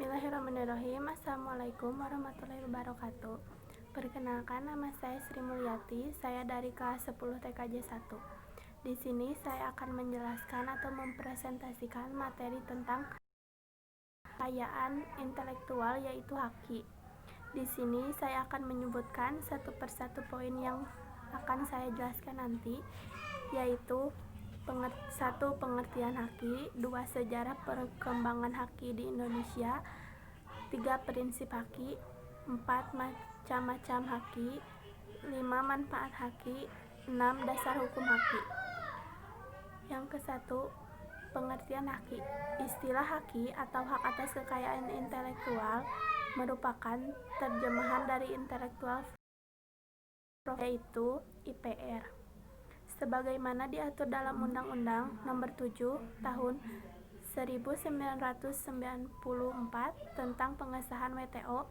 Bismillahirrahmanirrahim. Assalamualaikum warahmatullahi wabarakatuh. Perkenalkan, nama saya Sri Mulyati. Saya dari kelas 10 TKJ 1. Di sini saya akan menjelaskan atau mempresentasikan materi tentang kekayaan intelektual, yaitu haki. Di sini saya akan menyebutkan satu persatu poin yang akan saya jelaskan nanti, yaitu 1. Pengertian haki, 2. Sejarah perkembangan haki di Indonesia, 3. Prinsip haki, 4. Macam-macam haki, 5. Manfaat haki, 6. Dasar hukum haki. Yang ke-1, pengertian haki. Istilah haki atau hak atas kekayaan intelektual merupakan terjemahan dari intelektual yaitu IPR, sebagaimana diatur dalam Undang-Undang Nomor 7 Tahun 1994 tentang pengesahan WTO,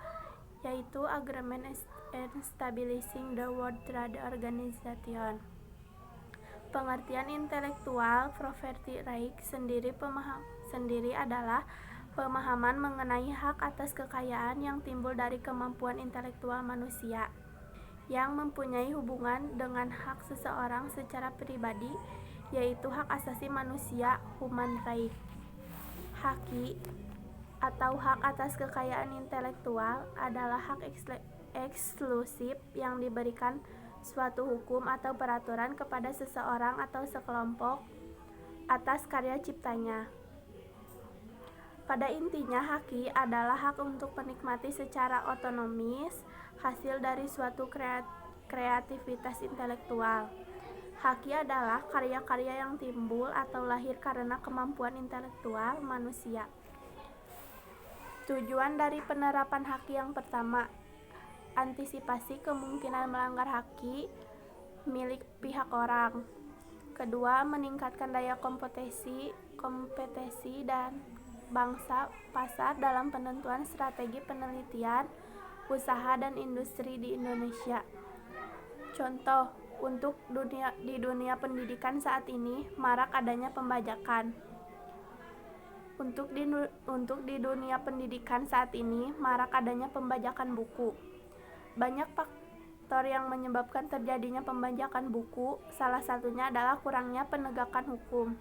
yaitu Agreement Establishing the World Trade Organization. Pengertian intelektual property right sendiri adalah pemahaman mengenai hak atas kekayaan yang timbul dari kemampuan intelektual manusia, yang mempunyai hubungan dengan hak seseorang secara pribadi, yaitu hak asasi manusia, human right. Haki atau hak atas kekayaan intelektual adalah hak eksklusif yang diberikan suatu hukum atau peraturan kepada seseorang atau sekelompok atas karya ciptanya. Pada intinya, haki adalah hak untuk menikmati secara otonomis hasil dari suatu kreativitas intelektual. Haki adalah karya-karya yang timbul atau lahir karena kemampuan intelektual manusia. Tujuan dari penerapan haki yang pertama, antisipasi kemungkinan melanggar haki milik pihak orang. Kedua, meningkatkan daya kompetisi dan bangsa pasar dalam penentuan strategi penelitian, usaha, dan industri di Indonesia. Contoh, di dunia pendidikan saat ini marak adanya pembajakan. Untuk di dunia pendidikan saat ini marak adanya pembajakan buku. Banyak faktor yang menyebabkan terjadinya pembajakan buku, salah satunya adalah kurangnya penegakan hukum.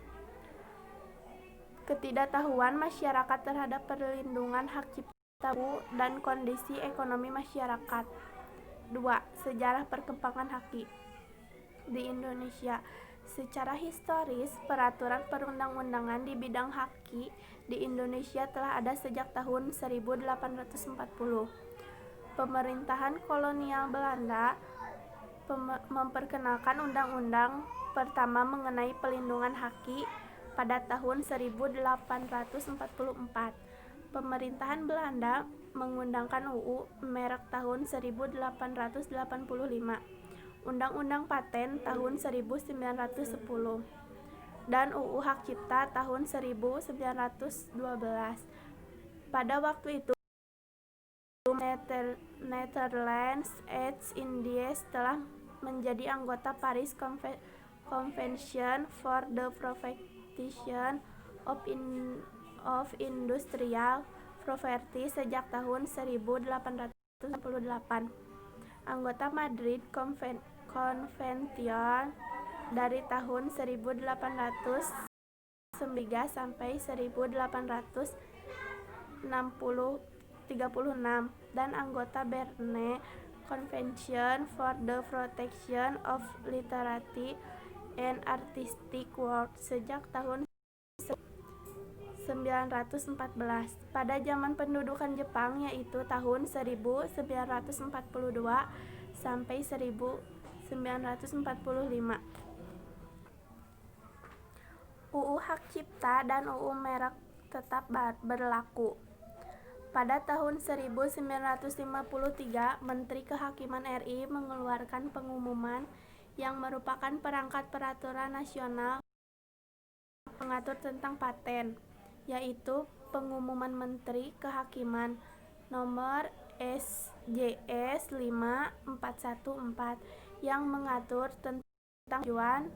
Ketidaktahuan masyarakat terhadap perlindungan hak cipta buku dan kondisi ekonomi masyarakat. 2. Sejarah perkembangan haki di Indonesia. Secara historis, peraturan perundang-undangan di bidang haki di Indonesia telah ada sejak tahun 1840. Pemerintahan kolonial Belanda memperkenalkan undang-undang pertama mengenai pelindungan haki pada tahun 1844. Pemerintahan Belanda mengundangkan UU Merek tahun 1885, Undang-Undang Paten tahun 1910, dan UU Hak Cipta tahun 1912. Pada waktu itu, Netherlands East Indies telah menjadi anggota Paris Convention for the Protection of Industrial Property sejak tahun 1898. Anggota Madrid Convention dari tahun 1803 sampai 1836, dan anggota Berne Convention for the Protection of Literary and Artistic Works sejak tahun 1914. Pada zaman pendudukan Jepang, yaitu tahun 1942 sampai 1945. UU Hak Cipta dan UU Merek tetap berlaku. Pada tahun 1953, Menteri Kehakiman RI mengeluarkan pengumuman yang merupakan perangkat peraturan nasional mengatur tentang paten, yaitu Pengumuman Menteri Kehakiman Nomor SJS 5414 yang mengatur tentang tujuan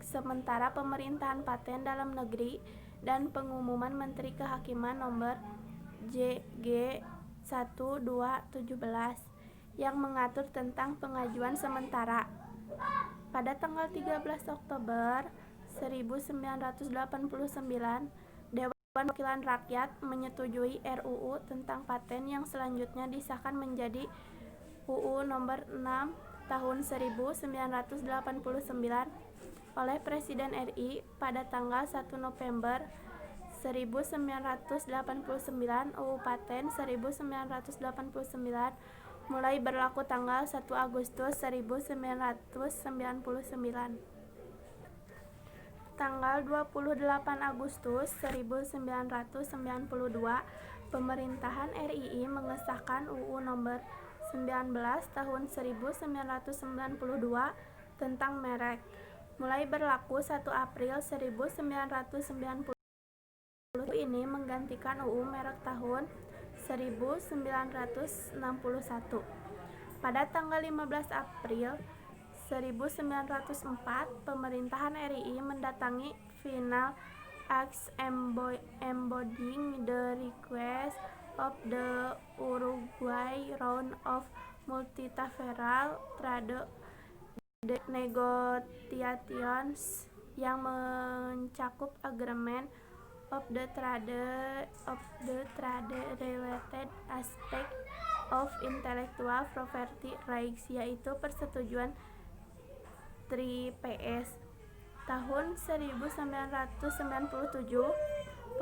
sementara pemerintahan paten dalam negeri, dan Pengumuman Menteri Kehakiman Nomor JG 1217 yang mengatur tentang pengajuan sementara. Pada tanggal 13 Oktober 1989, Dewan Perwakilan Rakyat menyetujui RUU tentang paten yang selanjutnya disahkan menjadi UU Nomor 6 Tahun 1989 oleh Presiden RI pada tanggal 1 November 1989. UU Paten 1989 mulai berlaku tanggal 1 Agustus 1999. Tanggal 28 Agustus 1992, Pemerintahan RI mengesahkan UU Nomor 19 Tahun 1992 tentang merek, mulai berlaku 1 April 1990. Ini menggantikan UU Merek tahun 1961. Pada tanggal 15 April 1904, Pemerintahan RI mendatangi Final Acts embodying the request of the Uruguay Round of Multilateral Trade Negotiations yang mencakup Agreement of the Trade-related Aspect of Intellectual Property Rights, yaitu persetujuan TRIPS. Tahun 1997,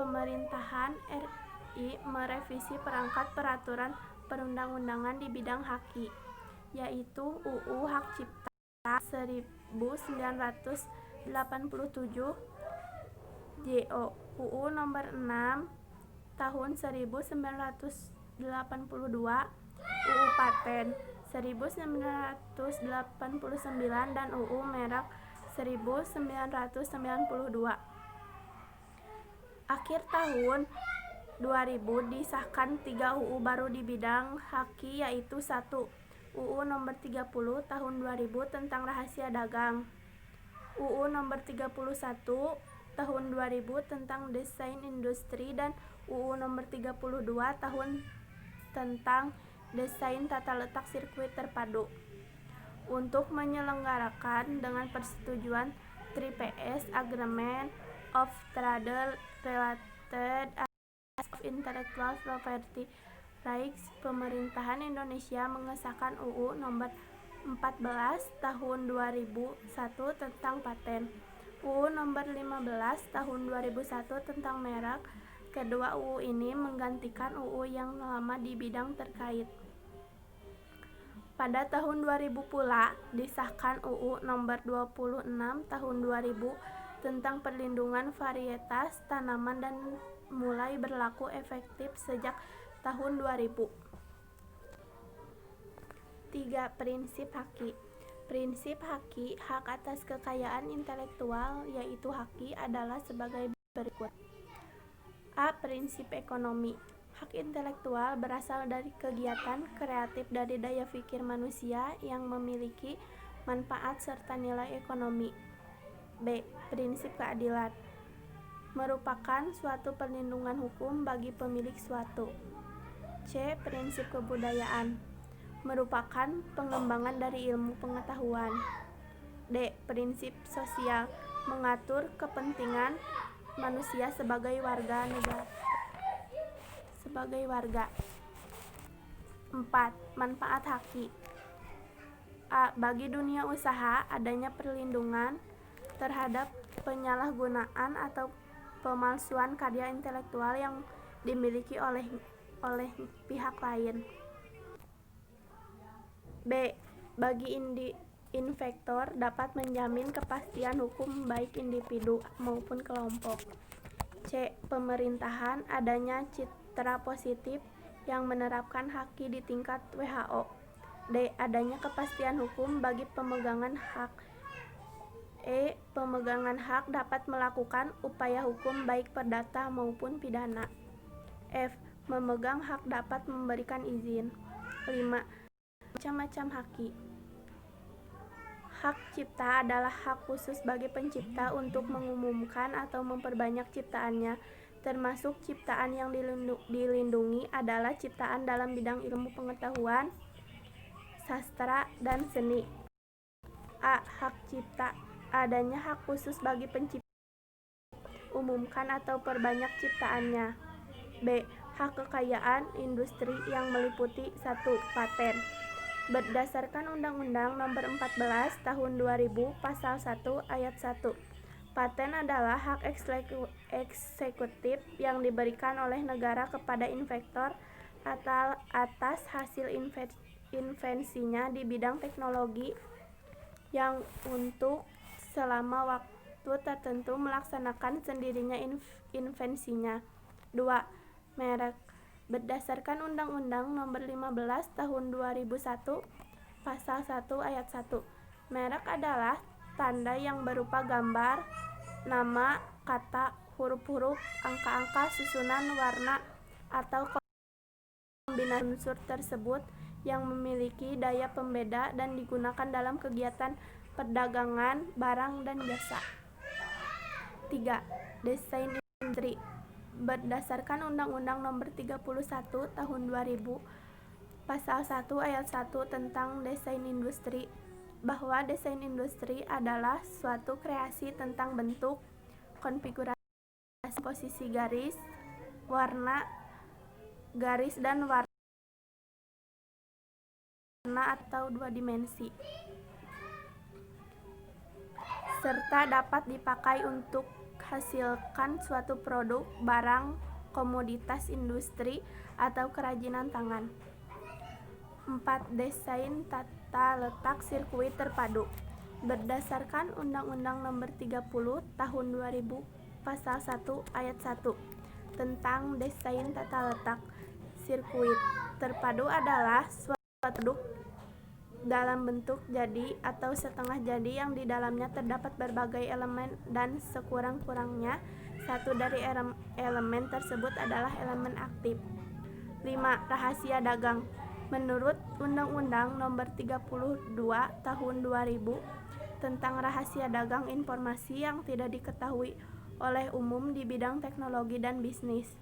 Pemerintahan RI merevisi perangkat peraturan perundang-undangan di bidang haki, yaitu UU Hak Cipta 1987, JO, UU Nomor 6 Tahun 1982, UU Paten 1989 dan UU Merek 1992. Akhir tahun 2000 disahkan 3 UU baru di bidang haki, yaitu 1. UU Nomor 30 Tahun 2000 tentang rahasia dagang, UU Nomor 31 Tahun 2000 tentang desain industri, dan UU Nomor 32 Tahun tentang desain tata letak sirkuit terpadu. Untuk menyelenggarakan dengan persetujuan TRIPS Agreement of Trade-related Aspects of Intellectual Property Rights, Pemerintahan Indonesia mengesahkan UU Nomor 14 Tahun 2001 tentang paten, UU Nomor 15 Tahun 2001 tentang merek. Kedua UU ini menggantikan UU yang lama di bidang terkait. Pada tahun 2000 pula disahkan UU Nomor 26 Tahun 2000 tentang perlindungan varietas tanaman dan mulai berlaku efektif sejak tahun 2000. 3. Prinsip haki. Prinsip haki, hak atas kekayaan intelektual, yaitu haki, adalah sebagai berikut. A. Prinsip ekonomi. Hak intelektual berasal dari kegiatan kreatif dari daya pikir manusia yang memiliki manfaat serta nilai ekonomi. B. Prinsip keadilan. Merupakan suatu perlindungan hukum bagi pemilik suatu. C. Prinsip kebudayaan. Merupakan pengembangan dari ilmu pengetahuan. D. Prinsip sosial. Mengatur kepentingan manusia sebagai warga negara. 4. Manfaat haki. A. Bagi dunia usaha, adanya perlindungan terhadap penyalahgunaan atau pemalsuan karya intelektual yang dimiliki oleh pihak lain. B. Bagi investor dapat menjamin kepastian hukum baik individu maupun kelompok. C. Pemerintahan, adanya citra positif yang menerapkan haki di tingkat WHO. D. Adanya kepastian hukum bagi pemegangan hak. E. Pemegangan hak dapat melakukan upaya hukum baik perdata maupun pidana. F. Memegang hak dapat memberikan izin. 5. Macam-macam haki. Hak cipta adalah hak khusus bagi pencipta untuk mengumumkan atau memperbanyak ciptaannya Termasuk ciptaan yang dilindungi adalah ciptaan dalam bidang ilmu pengetahuan, sastra, dan seni. A. Hak cipta. Adanya hak khusus bagi pencipta. Umumkan atau perbanyak ciptaannya. B. Hak kekayaan industri yang meliputi 1. Paten. Berdasarkan Undang-Undang Nomor 14 Tahun 2000 Pasal 1 Ayat 1. Paten adalah hak eksekutif yang diberikan oleh negara kepada inventor atas hasil invensinya di bidang teknologi yang untuk selama waktu tertentu melaksanakan sendirinya invensinya. 2. Merek. Berdasarkan Undang-Undang Nomor 15 Tahun 2001 Pasal 1 Ayat 1. Merek adalah tanda yang berupa gambar, nama, kata, huruf-huruf, angka-angka, susunan, warna, atau kombinasi unsur tersebut yang memiliki daya pembeda dan digunakan dalam kegiatan perdagangan barang dan jasa. 3. Desain industri. Berdasarkan Undang-Undang Nomor 31 Tahun 2000 Pasal 1 Ayat 1 tentang desain industri, bahwa desain industri adalah suatu kreasi tentang bentuk, konfigurasi, posisi garis, warna garis, dan warna atau dua dimensi, serta dapat dipakai untuk hasilkan suatu produk, barang, komoditas industri, atau kerajinan tangan. 4. Desain tata letak sirkuit terpadu. Berdasarkan Undang-Undang Nomor 30 Tahun 2000 Pasal 1 Ayat 1 tentang desain tata letak sirkuit terpadu adalah suatu produk dalam bentuk jadi atau setengah jadi yang di dalamnya terdapat berbagai elemen dan sekurang-kurangnya satu dari elemen tersebut adalah elemen aktif. 5. Rahasia dagang. Menurut Undang-Undang Nomor 32 Tahun 2000 tentang rahasia dagang, informasi yang tidak diketahui oleh umum di bidang teknologi dan bisnis.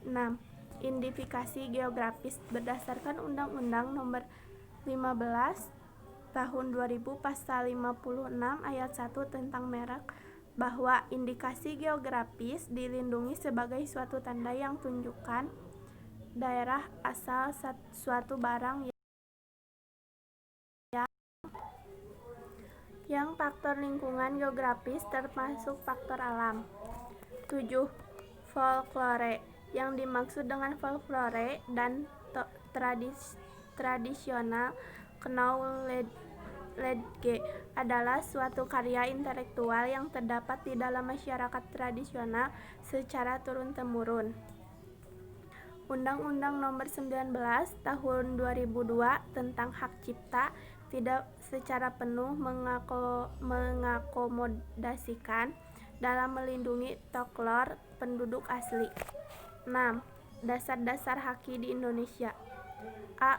6. Identifikasi geografis. Berdasarkan Undang-Undang Nomor 15 Tahun 2000 Pasal 56 Ayat 1 tentang merek, bahwa indikasi geografis dilindungi sebagai suatu tanda yang tunjukkan daerah asal suatu barang yang faktor lingkungan geografis termasuk faktor alam. 7. Folklore. Yang dimaksud dengan folklore dan tradisional knowledge adalah suatu karya intelektual yang terdapat di dalam masyarakat tradisional secara turun-temurun. Undang-Undang Nomor 19 Tahun 2002 tentang hak cipta tidak secara penuh mengakomodasikan dalam melindungi folklor penduduk asli. 6. Dasar-dasar haki di Indonesia. A.